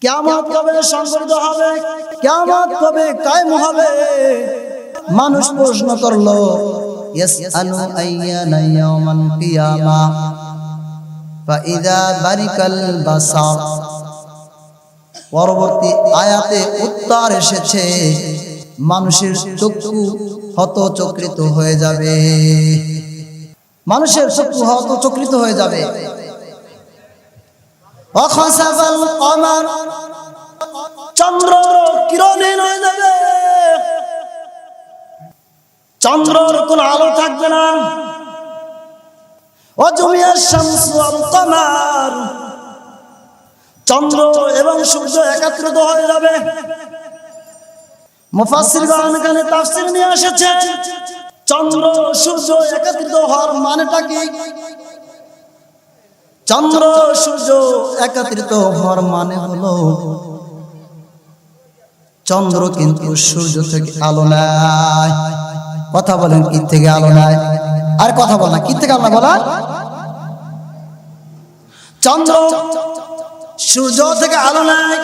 কিয়ামত কবে সংঘটিত হবে, কিয়ামত কবে কায়েম হবে? মানুষ প্রশ্ন করলো, ইয়াসআলু আইয়ানা ইয়াউমাল কিয়ামা ফাইযা বারিকাল বাসার। পরবর্তী আয়াতে উত্তর এসেছে, মানুষের চক্ষু হতচকিত হয়ে যাবে, মানুষের চক্ষু হতচকিত হয়ে যাবে। অখাসাবাল কমার, চন্দ্র কিরণহীন হয়ে যাবে, চন্দ্রের কোনো আলো থাকবে না। অজমিয়ার শামসু ওয়াল কমার, চন্দ্র এবং সূর্য একাত্রিত হয়ে যাবে। মুফাসসিরগণ এখানে তাফসীর নিয়ে এসেছে, চন্দ্র সূর্য একাত্রিত হওয়ার মানেটা কি? চন্দ্র সূর্য একাত্রিত হওয়ার মানে হলো, চন্দ্র কিন্তু সূর্য থেকে আলো নেয়। কথা বলেন, কি থেকে আলো নেয়? আর কথা বল না, কি থেকে আলো বলা? চন্দ্র সূর্য থেকে আলো নেয়,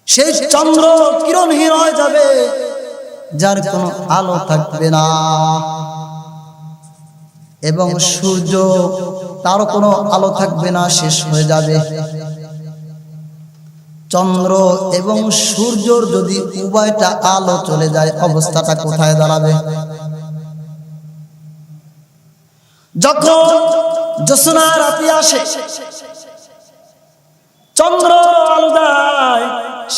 সেই চন্দ্র কিরণহীন হয়ে যাবে, যার কোনো আলো থাকবে না। এবং সূর্য, তারও কোনো আলো থাকবে না, শেষ হয়ে যাবে। চন্দ্র এবং সূর্যর যদি উভয়টা আলো চলে যায়, অবস্থাটা কোথায় দাঁড়াবে? যখন জ্যোৎস্না রাতি আসে, চন্দ্র আলো দেয়,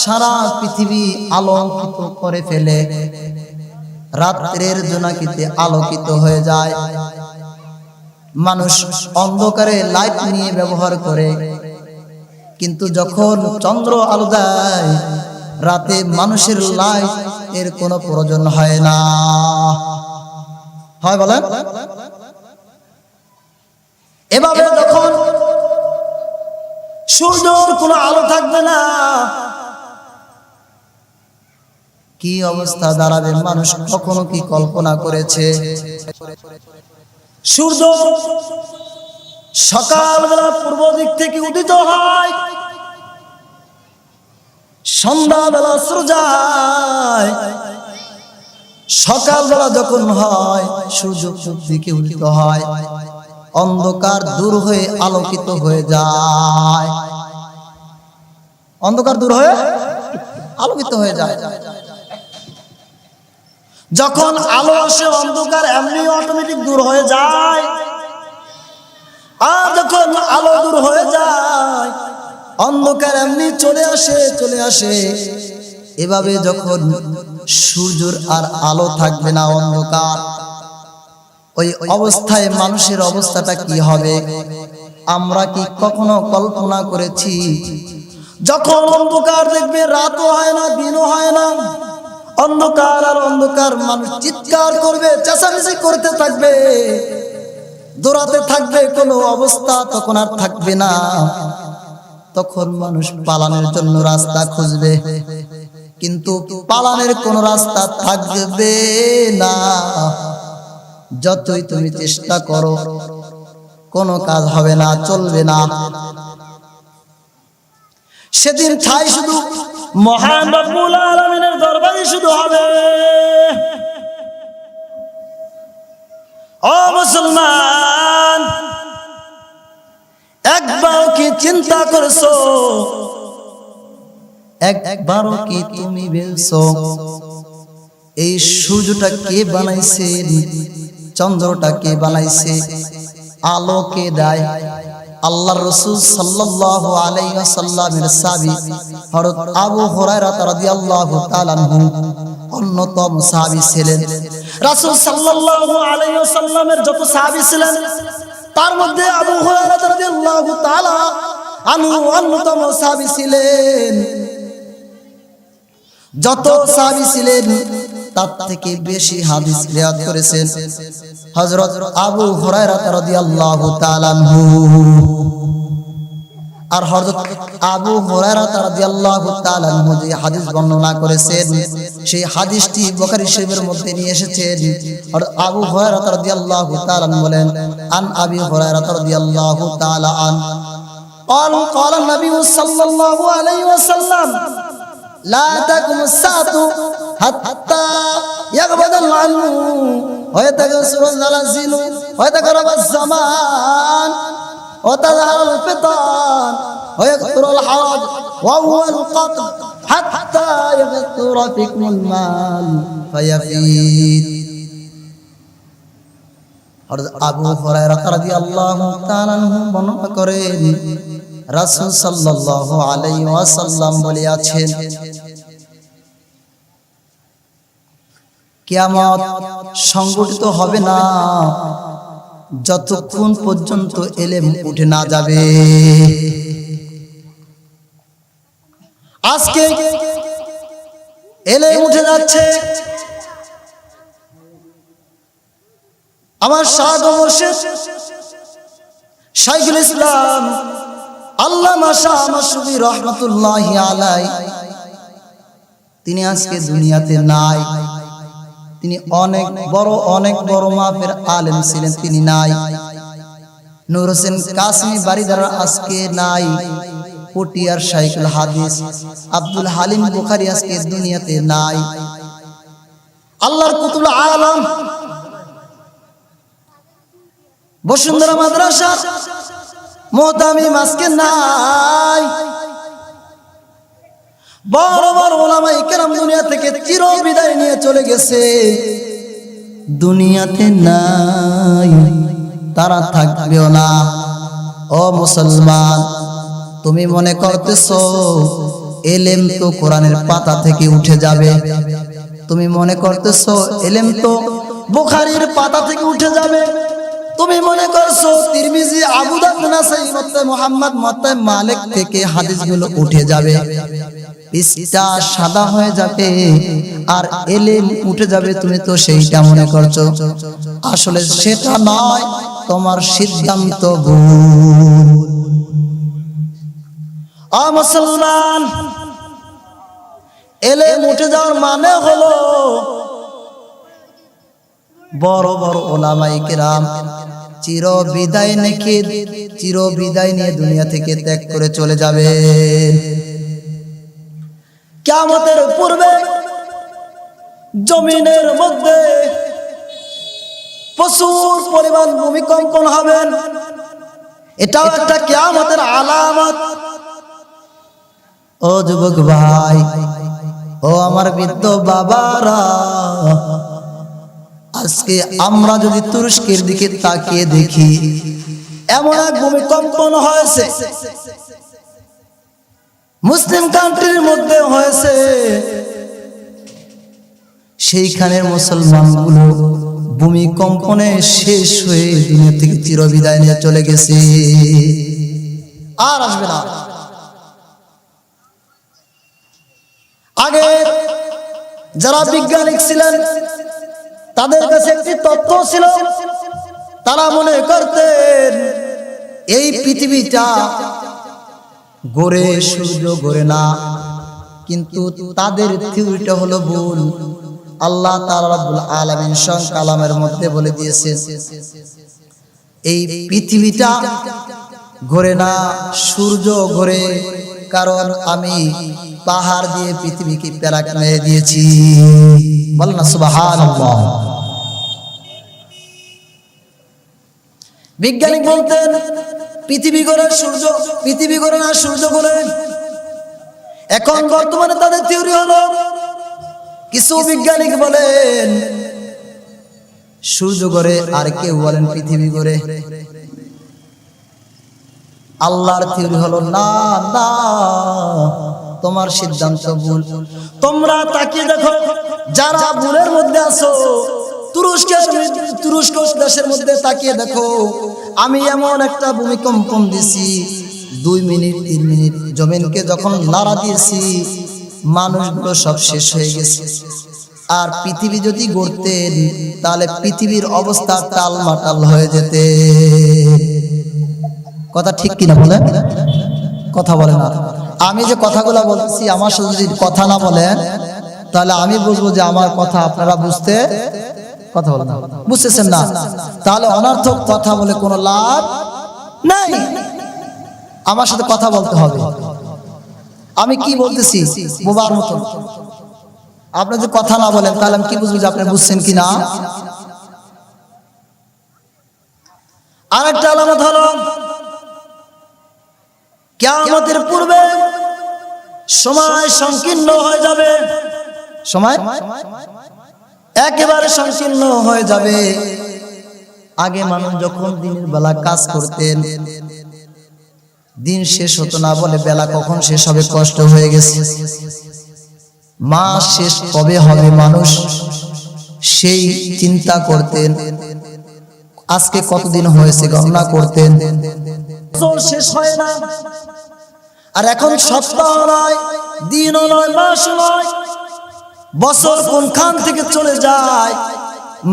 সারা পৃথিবী আলোকিত করে ফেলে, রাত্রের জোনাকিতে আলোকিত হয়ে যায়। মানুষ অন্ধকারে লাইট নিয়ে ব্যবহার করে, কিন্তু যখন চন্দ্র আলো দেয়, রাতে মানুষের লাইট এর কোনো প্রয়োজন হয় না। হয় বলেন? এভাবে যখন সূর্যের কোনো আলো থাকবে না, কি অবস্থা দাঁড়াবে? মানুষ কখনো কি কল্পনা করেছে? সূর্য সকালবেলা পূর্ব দিক থেকে উদিত হয়, সন্ধ্যাবেলা সূর্য যায়। সকালবেলা যখন হয়, সূর্য পূর্ব দিকে উদিত হয়, অন্ধকার দূর হয়ে আলোকিত হয়ে যায়। অন্ধকার দূর হয়ে আলোকিত হয়ে যায়। যখন আলো আসে, অন্ধকার এমনি অটোমেটিক দূর হয়ে যায়। আর যখন আলো দূর হয়ে যায়, অন্ধকার এমনি চলে আসে। এভাবে যখন সূর্যের আর আলো থাকবে না, অন্ধকার, ওই অবস্থায় মানুষের অবস্থাটা কি হবে? আমরা কি কখনো কল্পনা করেছি? যখন অন্ধকার দেখবে, রাতও হয় না, দিনও হয় না, অন্ধকার আর অন্ধকার, মানুষ চিৎকার করবে, চেঁচামেচি করতে থাকবে, দৌড়াতে থাকবে, কোনো অবস্থা তখন আর থাকবে না। তখন মানুষ পালানোর জন্য রাস্তা খুঁজবে, কিন্তু পালানোর কোনো রাস্তা থাকবে না। যতই তুমি চেষ্টা করো, কোনো কাজ হবে না, চলবে না। সেদিন ঠাই শুধু মহান রব্বুল আলামিনের দরবারে শুধু হবে। ও মুসলমান, একবার কি চিন্তা করেছো? একবারও কি তুমি ভেবেছো এই সূর্যটা কে বানাইছে? চন্দ্রটা কে বানাইছে? আলো কে দেয়? আল্লাহর রাসূল সাল্লাল্লাহু আলাইহি ওয়াসাল্লামের সাহাবী হযরত আবু হুরায়রা রাদিয়াল্লাহু তাআলা আনহু অন্যতম সাহাবী ছিলেন। রাসূল সাল্লাল্লাহু আলাইহি ওয়াসাল্লামের যত সাহাবী ছিলেন, তার মধ্যে আবু হুরায়রা রাদিয়াল্লাহু তাআলা আনহু অন্যতম সাহাবী ছিলেন। যত সাহাবী ছিলেন, তার থেকে বেশি হাদিস রিওয়ায়াত করেছেন হযরত আবু হুরায়রা রাদিয়াল্লাহু তাআলা আনহু। আর হযরত আবু হুরায়রা রাদিয়াল্লাহু তাআলা আনহু যে হাদিস বর্ণনা করেছেন, সেই হাদিসটি বুখারী শরীফের মধ্যে নিয়ে এসেছেন। আর আবু হুরায়রা রাদিয়াল্লাহু তাআলা বলেন, আন আবি হুরায়রা রাদিয়াল্লাহু তাআলা আন, ও قال النبي صلى الله عليه وسلم لا تقوم الساعة حتى يقبض العلم ويتكسر الزلازل ويتقرب الزمان وتظهر الفتن ويكثر الحرج وهو القتل حتى يكثر فيكم المال فيفيد. আবু হুরায়রা রাদিয়াল্লাহু তাআলা বর্ণনা করেন রাসূল সাল্লাল্লাহু আলাইহি ওয়াসাল্লাম বলেছেন, কিয়ামত সংঘটিত হবে না যতক্ষণ পর্যন্ত ইলম উঠে না যাবে। আজকে ইলম উঠে যাচ্ছে। আমার শাহ মুর্শিদ শাইখুল ইসলাম আল্লামা শাহ মাসুবি রহমাতুল্লাহি আলাইহি তিনি আজকে দুনিয়াতে নাই। তিনি অনেক বড় মাপের আলেম ছিলেন, তিনি নাই। নূর হোসেন কাসমি বাড়িদার আজকে নাই। পটিয়ার শাইখুল হাদিস আব্দুল হালিম বুখারী আজকে দুনিয়াতে নাই। আল্লাহর কুতুবুল আলম বসুন্ধরা মাদ্রাসা মুহতামিম আজকে নাই। বড় বড় উলামায়ে কেরাম দুনিয়া থেকে চির বিদায় নিয়ে চলে গেছে, দুনিয়াতে নাই, তারা থাকবেও না। ও মুসলমান, তুমি মনে করতেছো ইলম তো কোরআনের পাতা থেকে উঠে যাবে? তুমি মনে করতেছো ইলম তো বুখারীর পাতা থেকে উঠে যাবে? তুমি মনে করছো তিরমিজি, আবু দাউদ, নাসাই, মুত্তা মুহাম্মদ, মুত্তা মালিক থেকে হাদিসগুলো উঠে যাবে, পৃষ্ঠা সাদা হয়ে যাবে আর ইলম উঠে যাবে? তুমি তো সেইটা মনে করছো। আসলে সেটা নয়, তোমার সিদ্ধান্ত ভুল। ও মুসলমান, ইলম উঠে যাওয়ার মানে হলো বড় বড় উলামায়ে কেরাম চির বিদায় নিয়ে দুনিয়া থেকে ত্যাগ করে চলে যাবে। কিয়ামতের পূর্বে জমিনের মধ্যে প্রচুর পরিমাণ ভূমিকম্পন হবে, এটাও একটা কিয়ামতের আলামত। ও যুবক ভাই, ও আমার বৃদ্ধ বাবারা, আজকে আমরা যদি তুরস্কের দিকে তাকিয়ে দেখি, এমন এক ভূমিকম্পন হয়েছে, মুসলিম কান্ট্রির মধ্যে হয়েছে, সেইখানের মুসলমানগুলো ভূমিকম্পনে শেষ হয়ে দুনিয়া থেকে চিরবিদায় নিয়ে চলে গেছে, আর আসবে না। আগে যারা বিজ্ঞানী ছিলেন তাদের কাছে একটি তত্ত্ব ছিল, তারা মনে করতেন এই পৃথিবীটা ঘোরে, সূর্য ঘোরে না। কিন্তু তাদের থিওরিটা হলো ভুল। আল্লাহ তাআলা রাব্বুল আলামিন স্বয়ং কালামের মধ্যে বলে দিয়েছেন এই পৃথিবীটা ঘোরে না, সূর্য ঘোরে, কারণ আমি পাহাড় দিয়ে পৃথিবীকে প্যারাক মেরে দিয়েছি। বলেন না সুবহানাল্লাহ। বিজ্ঞানী বলতেন পৃথিবী ঘোরে, পৃথিবী ঘোরে না, সূর্য ঘোরে। এখন বর্তমানে তাদের থিওরি হলো, কিছু বিজ্ঞানী বলেন সূর্য ঘোরে, আর কেউ বলেন পৃথিবী ঘোরে। আল্লাহর থিওরি হলো না, না, তোমার সিদ্ধান্ত ভুল। তোমরা তাকিয়ে দেখো, যারা ভুলের মধ্যে আছো, তুরস্ক দেশের মধ্যে তাকিয়ে দেখো, আমি এমন একটা ভূমিকম্পন দিছি, 2 মিনিট 3 মিনিট জমিনকে যখন নাড়া দিয়েছি, মানুষগুলো সব শেষ হয়ে গেছে। আর পৃথিবী যদি গড়তেন তাহলে পৃথিবীর অবস্থা টালমাটাল হয়ে যেতে। কথা ঠিক কিনা বলেন? কথা বলে না। আমি যে কথাগুলো বলতেছি, আমার সাথে যদি কথা না বলেন তাহলে আমি বুঝবো যে আমার কথা আপনারা কথা বলেন না, বুঝতেছেন না, তাহলে অনর্থক কথা বলে কোনো লাভ নাই। আমার সাথে কথা বলতে হবে। আমি কি বলতেছি বোবার মতন, আপনি যদি কথা না বলেন তাহলে আমি কি বুঝবো যে আপনি বুঝছেন কি না? আরেকটা আলামত হলো কিয়ামতের পূর্বে সময় সংকীর্ণ হয়ে যাবে, সময় একেবারে সংকীর্ণ হয়ে যাবে। আগে মানুষ যখন দিনের বেলা কাজ করতেন, দিন শেষ হতো না বলে বেলা কখন শেষ হবে কষ্ট হয়ে গেছে, মাস শেষ কবে হবে মানুষ সেই চিন্তা করতেন। আজকে কতদিন হয়েছে গণনা করতেন, শেষ হয় না। আর এখন সপ্তাহ নয়, দিনও নয়, মাস নয়, বছর কোনখান থেকে চলে যায়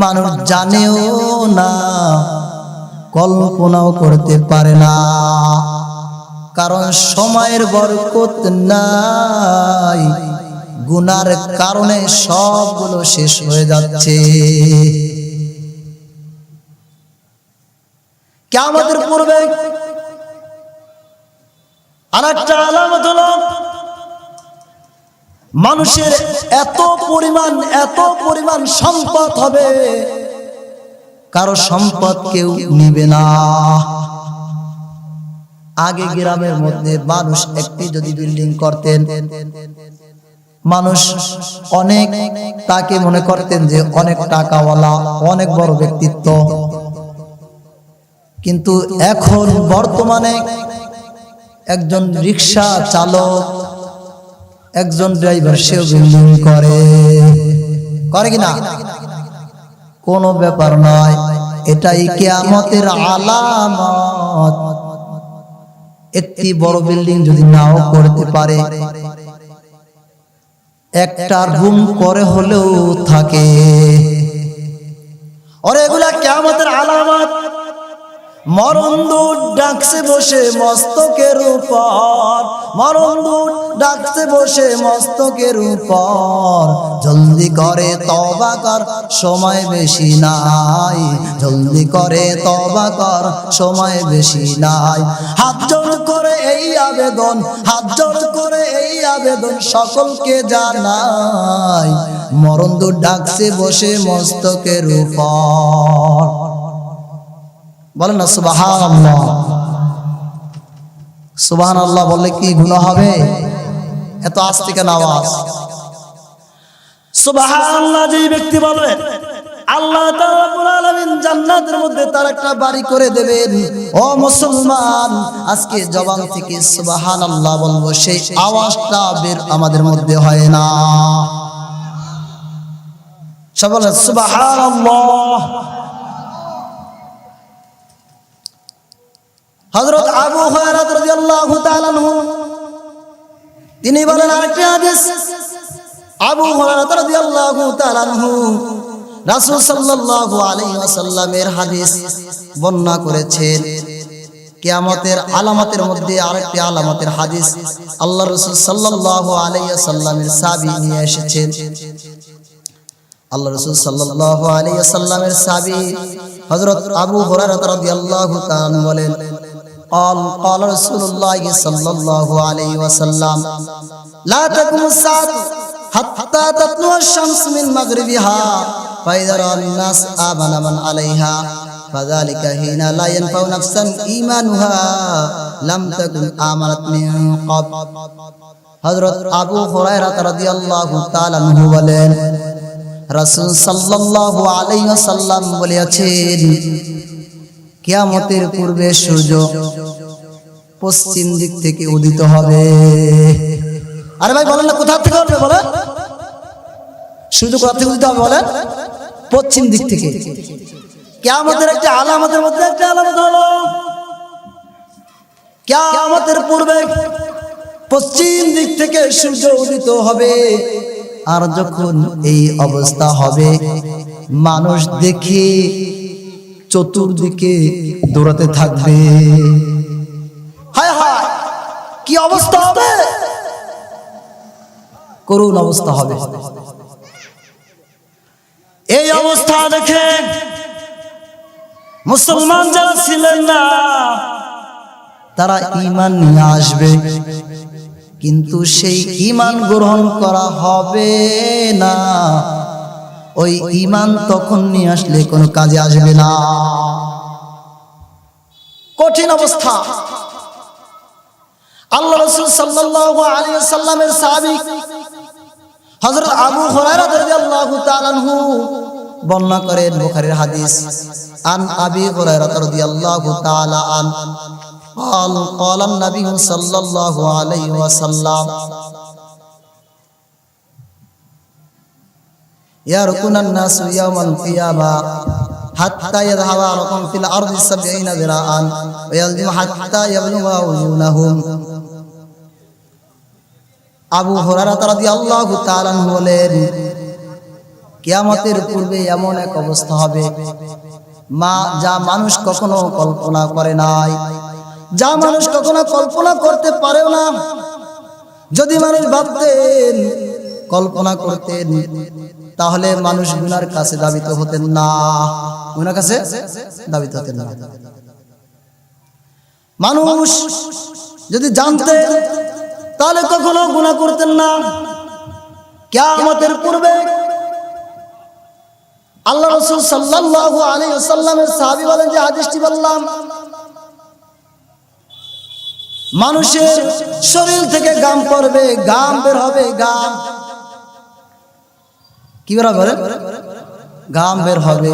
মানুষ জানেও না, কল্পনাও করতে পারে না। কারণ সময়ের বরকত নাই, গুনার কারণে সবগুলো শেষ হয়ে যাচ্ছে। কিয়ামতের পূর্বে আরেকটা আলামত হলো মানুষের এত পরিমাণ সম্পদ হবে, কারো সম্পদ কেউ নিবে না। আগে গ্রামের মধ্যে মানুষ একটি যদি বিল্ডিং করতেন, মানুষ অনেক তাকে মনে করতেন যে অনেক টাকাওয়ালা, অনেক বড় ব্যক্তিত্ব। কিন্তু এখন বর্তমানে একজন রিক্সা চালক, একজন ড্রাইভার সেও বিল্ডিং করে কিনা? কোনো ব্যাপার নয়, এটাই কিয়ামতের আলামত। একটি বড় বিল্ডিং যদি নাও করতে পারে, একটা রুম করে হলেও থাকে, ওরে এগুলা কিয়ামতের আলামত। মরণ দূত ডাকছে বসে মস্তকের উপর, মরণ দূত ডাকছে বসে মস্তকের উপর, জলদি করে তওবা কর সময় বেশি নাই, জলদি করে তওবা কর সময় বেশি নাই। হাত জোড় করে এই আবেদন, হাত জোড় করে এই আবেদন সকলকে জানাই, মরণ দূত ডাকছে বসে মস্তকের উপর। বলেন না সুবহানাল্লাহ। সুবহানাল্লাহ বললে কি গুনাহ হবে? এত আস্তে কেন আওয়াজ? সুবহানাল্লাহ যে ব্যক্তি বলবে, আল্লাহ তাআলা রাব্বুল আলামিন জান্নাতের মধ্যে তার একটা বাড়ি করে দেবেন। ও মুসলমান, আজকে জবান থেকে সুবহানাল্লাহ বলবো, সেই আওয়াজটা বের আমাদের মধ্যে হয় না। সবাই বলেন সুবহানাল্লাহ। হযরত আবু হুরায়রা রাদিয়াল্লাহু তাআলা আনহু তিনি বলেন আরেকটি হাদিস, আবু হুরায়রা রাদিয়াল্লাহু তাআলা আনহু রাসূল সাল্লাল্লাহু আলাইহি ওয়াসাল্লামের হাদিস বর্ণনা করেছেন। কিয়ামতের আলামতের মধ্যে আরেকটি আলামতের হাদিস আল্লাহ রাসূল সাল্লাল্লাহু আলাইহি ওয়াসাল্লামের সাহাবী নিয়ে এসেছেন। আল্লাহ রাসূল সাল্লাল্লাহু আলাইহি ওয়াসাল্লামের সাহাবী হযরত আবু হুরায়রা রাদিয়াল্লাহু তাআলা বলেন, قال رسول الله صلى الله عليه وسلم لا تقوم الساعة حتى تطلع الشمس من مغربها فإذا رأى الناس آمن من عليها فذلك حين لا ينفع نفسا إيمانها لم تكن آمنت من قبل। হযরত আবু হুরায়রা রাদিয়াল্লাহু তাআলা আনহু বলেন, রাসূল সাল্লাল্লাহু আলাইহি ওয়াসাল্লাম বলেছেন, কিয়ামতের পূর্বে সূর্য পশ্চিম দিক থেকে উদিত হবে। আরে ভাই বলেন না, কোথা থেকে উঠবে বলেন? সূর্য কোথা থেকে উদিত হবে বলেন? পশ্চিম দিক থেকে। কিয়ামতের একটা আলামতের মধ্যে একটা আলামত হলো কিয়ামতের পূর্বে পশ্চিম দিক থেকে সূর্য উদিত হবে। আর যখন এই অবস্থা হবে, মানুষ দেখে চতুর্দিকে দৌড়াতে থাকবে। হায় হায়, কি অবস্থা হবে! করুণ অবস্থা হবে। এই অবস্থা দেখে মুসলমান যারা ছিলেন না তারা ঈমান নিয়ে আসবে, কিন্তু সেই ঈমান গ্রহণ করা হবে না। ওই ঈমান তখন নিয়ে আসলে কোনো কাজে আসবে না। কঠিন অবস্থা। আল্লাহ রাসূল সাল্লাল্লাহু আলাইহি ওয়াসাল্লামের সাহাবী হযরত আবু হুরায়রা রাদিয়াল্লাহু তাআলা আনহু বর্ণনা করেন, বুখারীর হাদিস, আন আবি হুরায়রা রাদিয়াল্লাহু তাআলা আন قال قال النبي صلى الله عليه وسلم يركن الناس يوم القيامة حتى يذهب رقم في الأرض 70 ذراعا ويلزم حتى يبلغ وجونهم। আবু হুরায়রা রাদিয়াল্লাহু তাআলা আনহু বলেন, কিয়ামতের পূর্বে এমন এক অবস্থা হবে যা মানুষ কখনো কল্পনা করে নাই, যা মানুষ কখনো কল্পনা করতে পারেও না। যদি মানুষ ভাবতেন, কল্পনা করতেন, তাহলে মানুষ গুনার কাছে দাবিত হতেন না, গুনার কাছে দাবিত হতেন না। মানুষ যদি জানতেন, তাহলে কখনো গুনাহ করতেন না। কিয়ামতের পূর্বে আল্লাহ রাসূল সাল্লাল্লাহু আলাইহি ওয়াসাল্লামের সাহাবী বলেন, যে হাদিসটি বললাম, মানুষের শরীর থেকে ঘাম পড়বে, ঘাম বের হবে, ঘাম কি বের হবে? ঘাম বের হবে,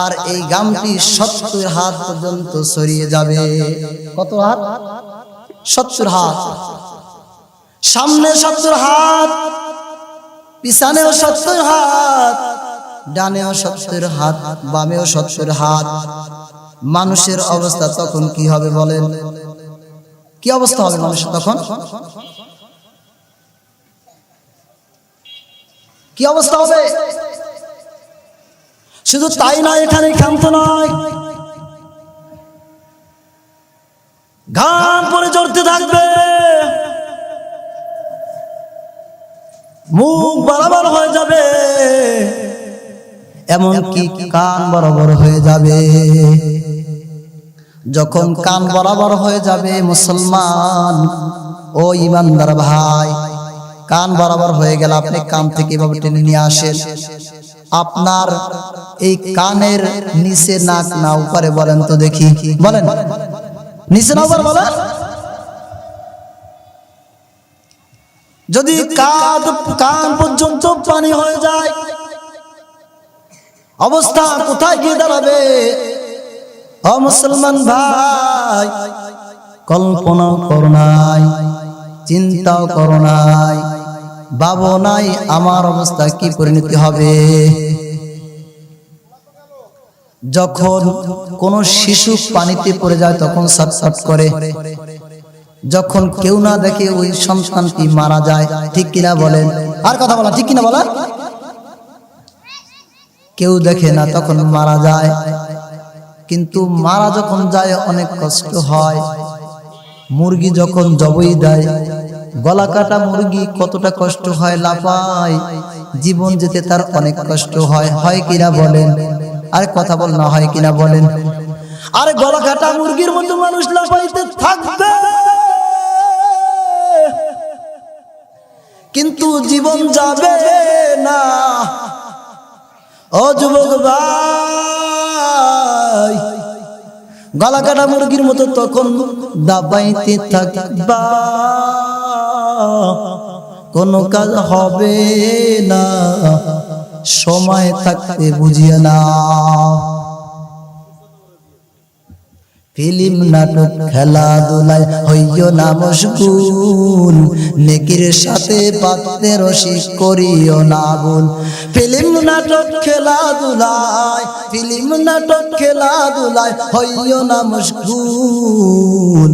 আর এই ঘামটি 70 হাত পর্যন্ত ছড়িয়ে যাবে। কত হাত? 70 হাত। সামনে 70 হাত, পিছনেও 70 হাত, ডানেও 70 হাত, বামেও 70 হাত। মানুষের অবস্থা তখন কি হবে বলেন? কি অবস্থা হবে মানুষের তখন? কি অবস্থা হবে? শুধু তাই নয়, এখানে ক্ষান্ত নয়, ঘাম পরে ঝরতে থাকবে, মুখ বরাবর হয়ে যাবে, এমনকি কান বরাবর হয়ে যাবে। যখন কান বরাবর হয়ে যাবে, মুসলমান ও ইমানদার ভাই, কান বরাবর হয়ে গেল, আপনি কান থেকে এভাবে টেনে নিয়ে আসেন, আপনার এই কানের নিচে নাক না উপরে বলেন তো দেখি, বলেন নিচে না উপরে বলেন। যদি কান পর্যন্ত পানি হয়ে যায়, অবস্থা কোথায় গিয়ে দাঁড়াবে? ও মুসলমান ভাই, কল্পনাও করো নাই, চিন্তাও করো নাই, ভাবো নাই আমার অবস্থা কি পরিণতি হবে। যখন কোন শিশু পানিতে পড়ে যায় তখন ছটফট করে, যখন কেউ না দেখে ওই সন্তানটি মারা যায়, ঠিক কিনা বলেন? আর কথা বলা ঠিক কিনা বলা? কেউ দেখে না তখন মারা যায়, কিন্তু মারা যখন যায় অনেক কষ্ট হয়। মুরগি যখন জবাই দেয়, গলা কাটা মুরগি কতটা কষ্ট হয়, লাফায়, জীবন যেতে তার অনেক কষ্ট হয়, হয় কিনা বলেন? আরে কথা বল না, হয় কিনা বলেন? আরে গলা কাটা মুরগির মতো মানুষ লাফাইতে থাকবে, কিন্তু জীবন যাবে না। ও যুবক ভাই, গলা কাটা মুরগির মতো তখন দাবাইতে থাকবা, কোনো কাজ হবে না, সময় থাকতে বুঝিয়ে না। ফিল্ম নাটক খেলাধুলায় হইও না মশগুল, নেকির সাথে পাতে রশি করিও না ভুল। ফিল্ম নাটক খেলাধুলায়, ফিল্ম নাটক খেলাধুলায় হইও না মশগুল,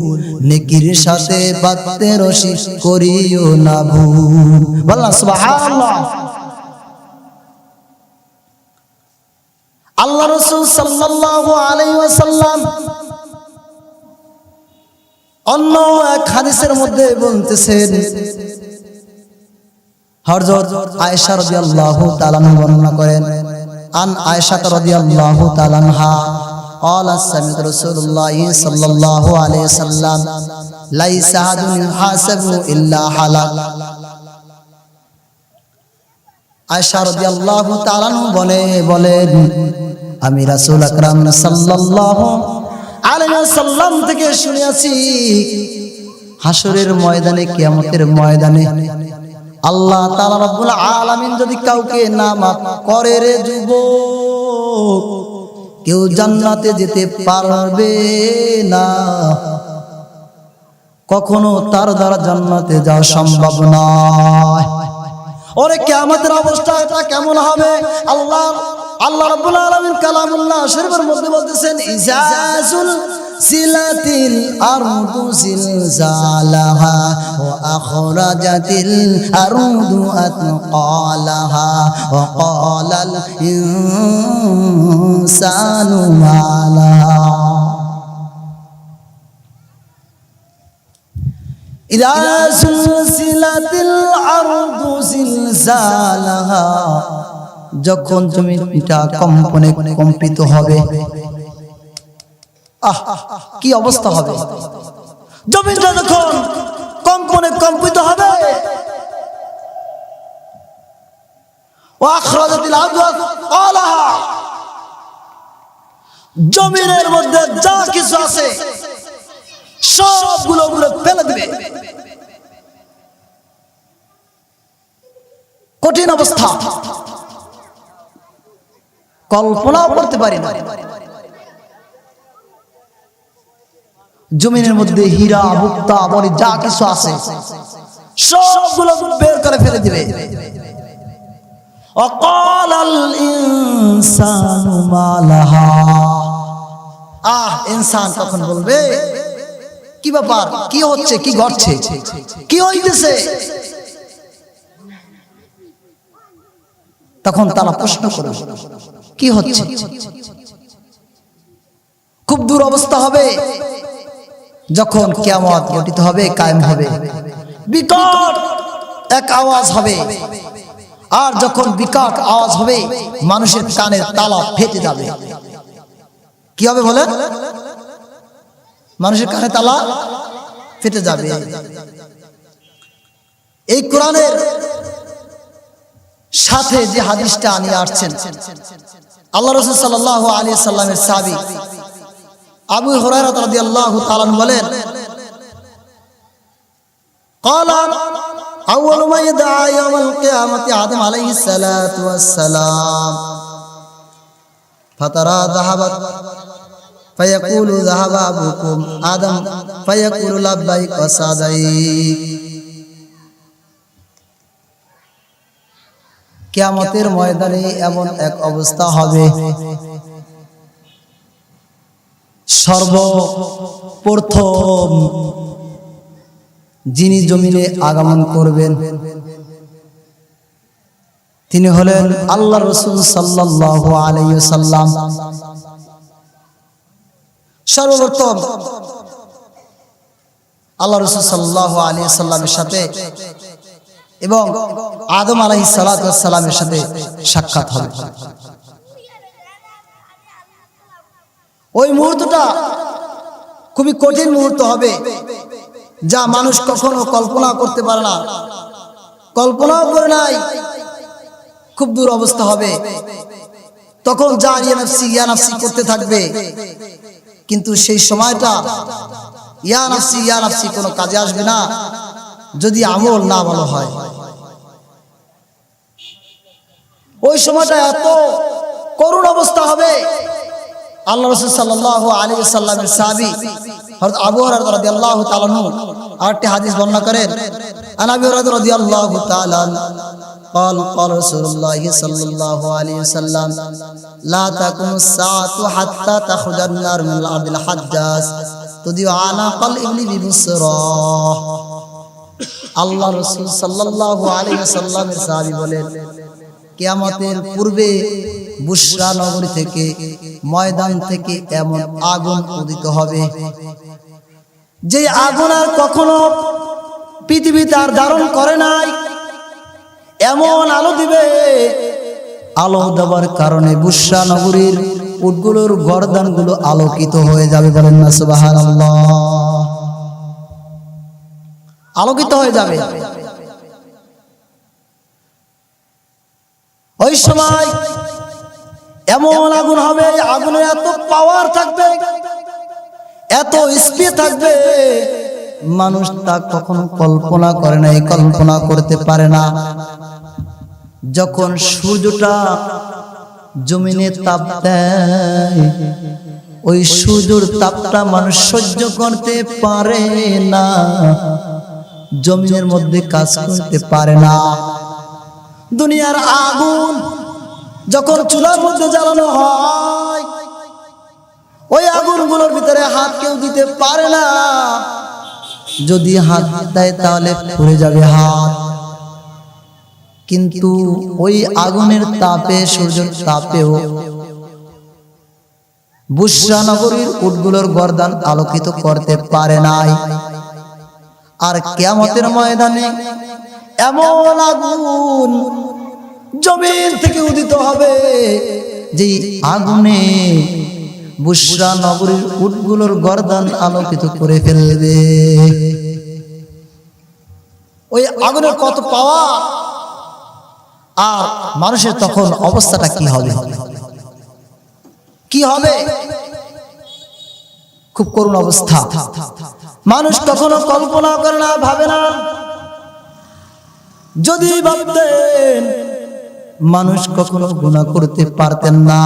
নেকির সাথে পাতে রশি করিও না ভুল। বলনা সুবহানাল্লাহ। আল্লাহ রাসূল সাল্লাল্লাহু আলাইহি ওয়াসাল্লাম অন্য এক হাদিসের মধ্যে বলতেছেন, হযরত আয়েশা রাদিয়াল্লাহু তাআলা বর্ণনা করেন, আন আয়েশা রাদিয়াল্লাহু তাআলা আনহা قال سمعت رسول الله صلى الله عليه وسلم ليس أحد يحاسب إلا هلك আয়েশা রাদিয়াল্লাহু তাআলা বলেন আমি রাসূল আকরাম সাল্লাল্লাহু আলাইহি ওয়াসাল্লাম থেকে শুনেছি হাসরের ময়দানে কিয়ামতের ময়দানে আল্লাহ তাআলা রব্বুল আলামিন যদি কাউকে না মাফ করে রে যুবক কেউ জান্নাতে যেতে পারবে না কখনো তার দ্বারা জান্নাতে যাওয়া সম্ভব নয় ওরে কিয়ামতের অবস্থা এটা কেমন হবে আল্লাহ রাব্বুল আলামিন কালামুল্লাহ শরীফের মধ্যে বলতেছেন ইজাজুল সিলাতিল আরদু জিলজালাহা ওয়া আখরাজাতিল আরদু আতqালাহা ওয়া ক্বালাল ইনসানু মা লাহা ইযা সুলসিলাতিল আরদু জিলজালাহা যখন জমিটা কম্পনে কম্পিত হবে কি অবস্থা হবে জমিটা যখন কম্পনে কম্পিত হবে ওয়া আখরাজাতিল আরদু আতqালাহা জমিনের মধ্যে যা কিছু আছে সবগুলো উপরে ফেলে দিবে কঠিন অবস্থা কল্পনাও করতে পারি না জমিনের মধ্যে হীরা মুক্তা বলে যা কিছু আছে সবগুলো বের করে ফেলে দিবে ওয়াকালাল ইনসানু মা লাহা ইনসান তখন বলবে কি ব্যাপার কি হচ্ছে কি ঘটছে কি হইতেছে তখন তারা প্রশ্ন করবে কি হচ্ছে খুব দূর অবস্থা হবে যখন কিয়ামত ঘটিত হবে কায়েম হবে বিকট এক আওয়াজ হবে আর যখন বিকট আওয়াজ হবে মানুষের কানের তালা ফেটে যাবে কি হবে বলেন মানুষের কানে তালা ফেটে যাবে এই কোরআনের সাথে যে হাদিসটা নিয়ে আসছেন আল্লাহ রাসূল সাল্লাল্লাহু আলাইহি সাল্লামের সাহাবী আবু হুরায়রা রাদিয়াল্লাহু তাআলা বলেন قال اول ما يدعى يوم القيامه آدم عليه الصلاه والسلام فترى ذهبت فيقول ذهب ابوكم آدم فيقول لبيك وسعديك কিয়ামতের ময়দানে এমন এক অবস্থা হবে সর্বপ্রথম যিনি জমিনে আগমন করবেন তিনি হলেন আল্লাহর রাসূল সাল্লাল্লাহু আলাইহি ওয়াসাল্লাম সর্বপ্রথম আল্লাহর রাসূল সাল্লাল্লাহু আলাইহি ওয়াসাল্লামের সাথে এবং আদম আলাইহিস সালাতু ওয়াস সালামের সাথে সাক্ষাৎ হবে ওই মুহূর্তটা খুবই কঠিন মুহূর্ত হবে যা মানুষ কখনো কল্পনা করতে পারে না কল্পনাও করে নাই খুব দূর অবস্থা হবে তখন যা ইয়া নাফসি করতে থাকবে কিন্তু সেই সময়টা ইয়া নাফসি কোনো কাজে আসবে না যদি আমল না ভালো হয় ওই সময়টা এত করুণ অবস্থা হবে আল্লাহ রাসূল সাল্লাল্লাহু আলাইহি ওয়াসাল্লামের সাহাবী হযরত আবু হুরায়রা রাদিয়াল্লাহু তাআলা আনহু আরেকটি হাদিস বর্ণনা করেন আবু হুরায়রা রাদিয়াল্লাহু তাআলা قال قال رسول الله صلى الله عليه وسلم لا تقوم الساعة حتى تخرج النار من الأرض الحجاز تضيء عناق الإبل ببصرى আল্লাহ রাসূল সাল্লাল্লাহু আলাইহি ওয়াসাল্লামের সাহাবী বলেন কিয়ামতের পূর্বে বুশরা নগরী থেকে ময়দান থেকে এমন আগুন উদিত হবে যে আগুন আর কখনো পৃথিবীতে আর ধারণ করে নাই এমন আলো দিবে আলো দেওয়ার কারণে বুশরা নগরীর উটগুলোর গর্দানগুলো আলোকিত হয়ে যাবে, বলেন না সুবহানাল্লাহ। আলোকিত হয়ে যাবে। ওই সময় এমন আগুন হবে, আগুনের এত পাওয়ার থাকবে, এত স্পিড থাকবে, মানুষ তা কখনো কল্পনা করে না, কল্পনা করতে পারে না। যখন সূর্যটা জমিনে তাপ দেয়, ওই সূর্যের তাপটা মানুষ সহ্য করতে পারে না, জমিনের মধ্যে কাজ করতে পারে না। দুনিয়ার আগুন যখন চুলার মধ্যে জ্বালানো হয়, ওই আগুনগুলোর ভিতরে হাত কেউ দিতে পারে না, যদি হাত দেয় তাহলে পুড়ে যাবে হাত। কিন্তু ওই আগুনের তাপে, সূর্যের তাপেও বুশরা নগরীর উটগুলোর গর্দান আলোকিত করতে পারে নাই। আর কিয়ামতের ময়দানে এমন আগুন জমিন থেকে উদিত হবে, যে আগুনে বুশরা নগরীর উটগুলোর গর্দান আলোকিত করে ফেলবে। ওই আগুনের কত পাওয়ার! আর মানুষের তখন অবস্থাটা কি হবে, কি হবে? খুব করুণ অবস্থা। মানুষ কখনো কল্পনা করে না, ভাবে না। যদি ভাবতেন, মানুষ কখনো গুনাহ করতে পারতেন না,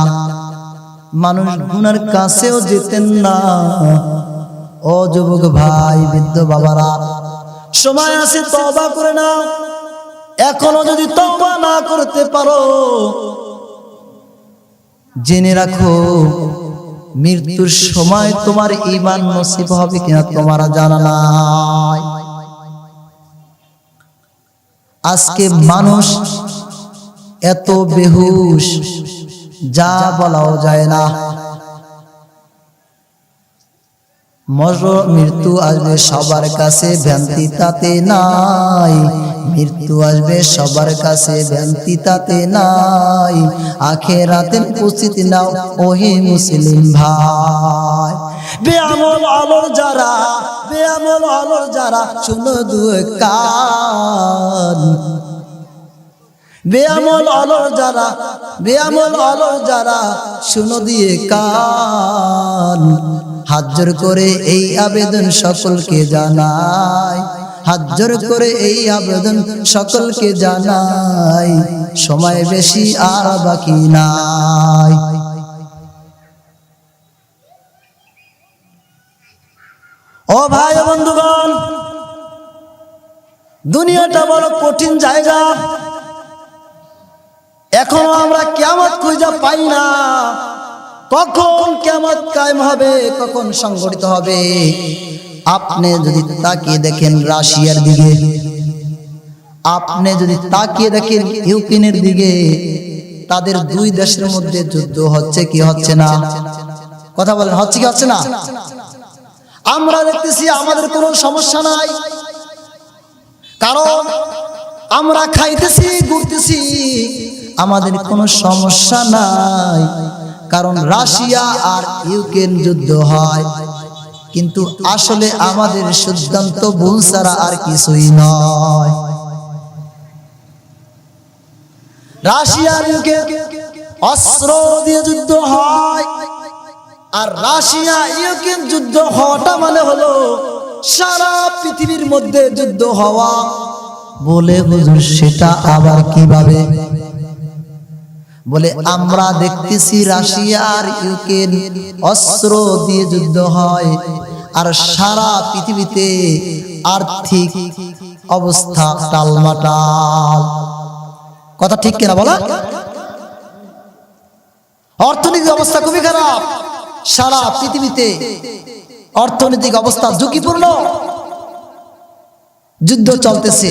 মানুষ গুনার কাছেও যেতেন না। ও যুবক ভাই, বৃদ্ধ বাবারা, সময় আছে, তওবা করে নাও। এখনো যদি তওবা না করতে পারো, জেনে রাখো মৃত্যুর সময় তোমার ঈমান নসিব হবে কিনা তোমার জানা নাই। আজকে মানুষ এত বেহুশ, যা বলাও যায় না। মৃত্যু আসবে সবার কাছে, ভ্রান্তি তাতে নাই। মৃত্যু আসবে সবার কাছে, ভ্রান্তি তাতে নাই। আখিরাতের প্রস্তুতি নাও ওহে মুসলিম ভাই। বেআমল আলোর যারা, বেআমল আলোর যারা, শুনো দুই কান। বেআমল আলোর যারা, বেআমল আলোর যারা, শুনো দিয়ে কান। হাত জোর করে এই আবেদন সকলকে জানাই, হাত জোর করে এই আবেদন সকলকে জানাই, সময় বেশি আর বাকি নাই। ও ভাই ও বন্ধুগণ, দুনিয়াটা বড় কঠিন জায়গা। এখনো আমরা কিয়ামত খুঁজে পাই না। কখন কিয়ামত কায়েম হবে, কখন সংঘটিত হবে? আপনি যদি তাকিয়ে দেখেন রাশিয়ার দিকে, আপনি যদি তাকিয়ে দেখেন ইউক্রেনের দিকে, তাদের দুই দেশের মধ্যে যুদ্ধ হচ্ছে কি হচ্ছে না? কথা বলেন, হচ্ছে কি হচ্ছে না? আমরা দেখতেছি আমাদের কোনো সমস্যা নাই, কারণ আমরা খাইতেছি, ঘুরতেছি, আমাদের কোনো সমস্যা নাই। কারণ রাশিয়া আর ইউক্রেন যুদ্ধ হয়, কিন্তু আসলে আমাদের সিদ্ধান্ত ভুল ছাড়া আর কিছুই নয়। রাশিয়া আর ইউক্রেন অস্ত্র দিয়ে যুদ্ধ হয়, আর রাশিয়া ইউক্রেন যুদ্ধ হওয়াটা মানে হলো সারা পৃথিবীর মধ্যে যুদ্ধ হওয়া। বলে হুজুর সেটা আবার কিভাবে? বলে আমরা দেখতেছি রাশিয়া আর ইউক্রেন অস্ত্র দিয়ে যুদ্ধ হয়, আর সারা পৃথিবীতে আর্থিক অবস্থা টালমাটাল। কথা ঠিক কিনা বলা? অর্থনৈতিক অবস্থা খুবই খারাপ, সারা পৃথিবীতে অর্থনৈতিক অবস্থা ঝুঁকিপূর্ণ, যুদ্ধ চলতেছে।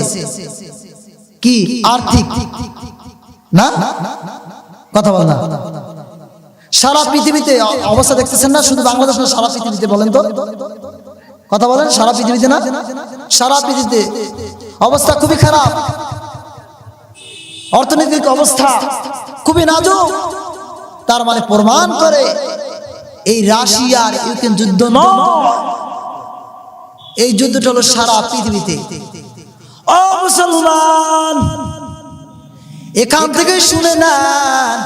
কি আর্থিক না? কথা বল না। সারা পৃথিবীতে অবস্থা দেখতেছেন না? শুধু বাংলাদেশ না, সারা পৃথিবীতে। বলেন তো, কথা বলেন, সারা পৃথিবীতে না? সারা পৃথিবীতে অবস্থা খুবই খারাপ, অর্থনৈতিক অবস্থা খুবই নাজুক। তার মানে প্রমাণ করে এই রাশিয়ার ইউক্রেন যুদ্ধ নয়, এই যুদ্ধটা হলো সারা পৃথিবীতে। ও মুসলমান, এখান থেকে শুনে নেন,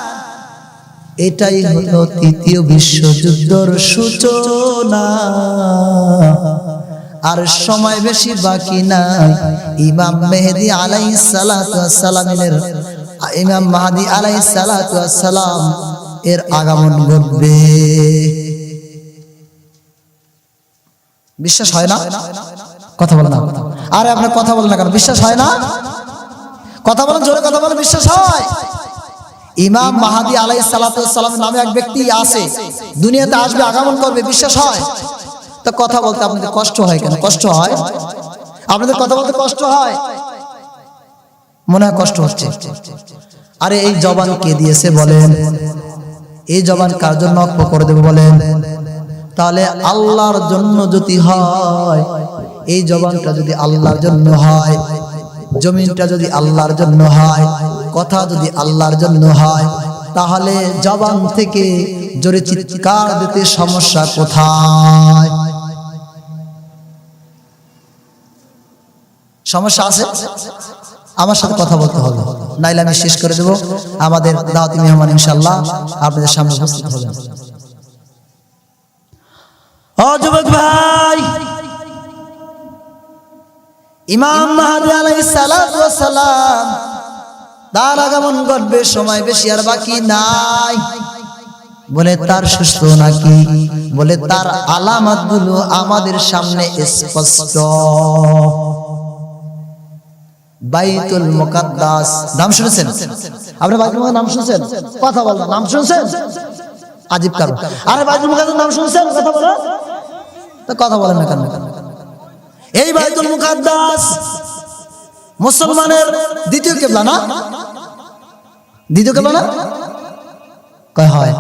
এটাই হলো তৃতীয় বিশ্বযুদ্ধের সূচনা। আর সময় বেশি বাকি নাই, ইমাম মেহেদী আলাইহিস সালাতু ওয়াস সালামের ইমাম মাহদী আলাইহিস সালাতু ওয়াস সালাম এর আগমন ঘটবে। বিশ্বাস হয় না? কথা বলেন না। আরে আপনার কথা বলেন না কেন? বিশ্বাস হয় না? কথা বলেন, জোরে কথা বলেন। বিশ্বাস হয়? ইমাম মাহদী আলাইহিস সালাতু ওয়াস সালামের নামে এক ব্যক্তি আছে, দুনিয়াতে আসবে, আগমন করবে। বিশ্বাস হয়? তো কথা বলতে আপনাদের কষ্ট হয় কেন? কষ্ট হয়? আপনাদের কথা বলতে কষ্ট হয়? মনে হয় কষ্ট হচ্ছে। আরে এই জবান কে দিয়েছে বলেন? এই জবান কার জন্য অক্ষ করে দেবে বলেন? তাহলে আল্লাহর জন্য যদি হয়, এই জবানটা যদি আল্লাহর জন্য হয়, জমিনটা যদি আল্লাহর জন্য হয়, কথা যদি আল্লাহর জন্য হয়, তাহলে জবান থেকে জোরে চিৎকার দিতে সমস্যা কোথায়? সমস্যা আছে? আমার সাথে কথা বলতে হবে, নাইলে আমি শেষ করে দেব। আমাদের দাওয়াতি মেহমান ইনশাআল্লাহ আপনাদের সামনে উপস্থিত হবেন। ও যুবক ভাই, ইমাম মাহদী আলাইহিস সালাতু ওয়াস সালাম তার আগমন ঘটবে, সময় বেশি আর বাকি নাই। বলে তার সুস্থ নাকি? বলে তার আলামতগুলো আমাদের সামনে স্পষ্ট। বাইতুল মুকাদ্দাস নাম শুনেছেন? আপনি বাইতুল মুকাদ্দাস নাম শুনেছেন? কথা বলেন, নাম শুনেছেন? আজীব কারণ। আরে বাইতুল মুকাদ্দাস নাম শুনেছেন? কথা বলেন। তো কথা বলেন না কেন? এই বাইতুল মুকাদ্দাস মুসলমানের দ্বিতীয় কিবলা না? দ্বিতীয় কিবলা না? কয় হয়?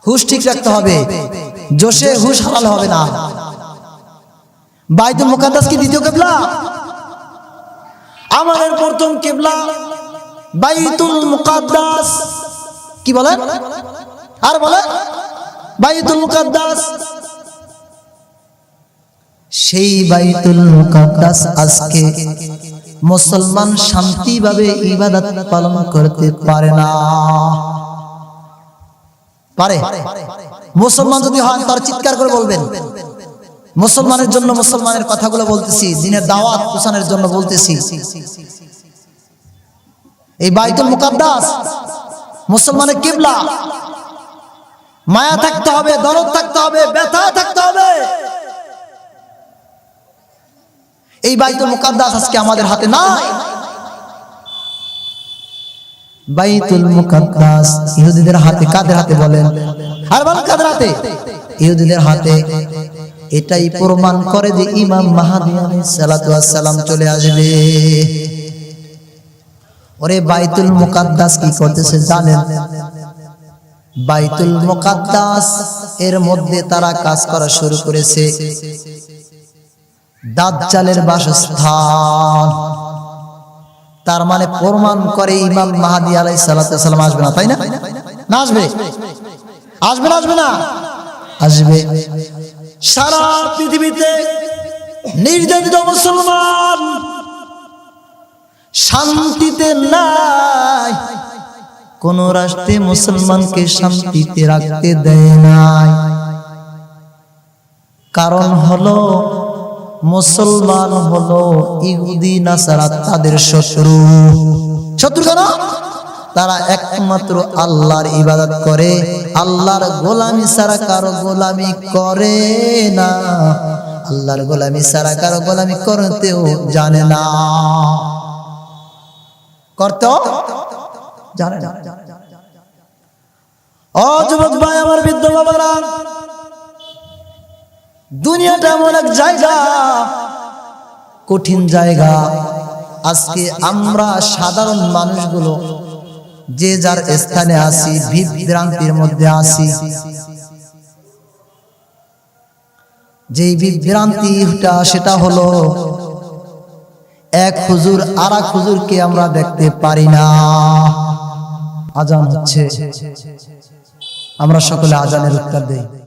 হুশ ঠিক রাখতে হবে, জোশে হুশ হারাল হবে না। বাইতুল মুকাদ্দাস কি দ্বিতীয় কিবলা? আমাদের প্রথম কিবলা বাইতুল মুকাদ্দাস। কি বলেন? আর বলেন বাইতুল মুকাদ্দাস। সেই বাইতুল মুকাদ্দাস আজকে মুসলমান শান্তিভাবে ইবাদত পালন করতে পারে না। পারে? মুসলমান যদি হন তার চিৎকার করে বলবেন। মুসলমানের জন্য মুসলমানের কথাগুলো বলতেছি, দিনের দাওয়াত পৌঁছানোর জন্য বলতেছি। এই বাইতুল মুকাদ্দাস মুসলমানের কিবলা। মায়া থাকতে হবে, দরদ থাকতে হবে, ব্যথা থাকতে হবে। এই বাইতুল মুকাদ্দাস আজকে আমাদের হাতে নাই। বাইতুল মুকাদ্দাস ইহুদিদের হাতে। কাদের হাতে বলেন? আর বলেন কাদের হাতে? ইহুদিদের হাতে। এটাই প্রমাণ করে যে ইমাম মাহদী আলাইহিস সালাতু ওয়াস সালাম চলে আসবে। ওরে বাইতুল মুকাদ্দাস কি করতেছে জানেন? বাইতুল মুকাদ্দাস এর মধ্যে তারা কাজ করা শুরু করেছে। দাজ্জালের বাসস্থান। তার মানে প্রমাণ করে ইমাম মাহদী আলাইহিস সালাতু ওয়াস সালাম আসবে না, তাই না? না আসবে? আসবে না? আসবে না? আসবে। সারা পৃথিবীতে নির্যাতিত মুসলমান শান্তিতে নাই। কোন রাষ্ট্রে মুসলমানকে শান্তিতে রাখতে দেয় নাই। কারণ হলো মুসলমান হলো ইহুদি নাসারা তাদের শত্রু। শত্রু কেন? তারা একমাত্র আল্লাহর ইবাদত করে, আল্লাহর গোলামি ছাড়া কারো গোলামি করে না। আল্লাহর গোলামি ছাড়া কারো গোলামি করতেও জানে না, করতেও জানে না। ও যুবক ভাই, আমার বৃদ্ধ বাবারা, দুনিয়াটা এমন এক জায়গা, কঠিন জায়গা। আজকে আমরা সাধারণ মানুষগুলো যে যার স্থানে আছি, বিভ্রান্তির মধ্যে আছি। যে বিভ্রান্তিটা সেটা হলো এক হুজুর আর এক হুজুরকে আমরা দেখতে পারি না। আজান হচ্ছে, আমরা সকলে আজানের উত্তর দেই।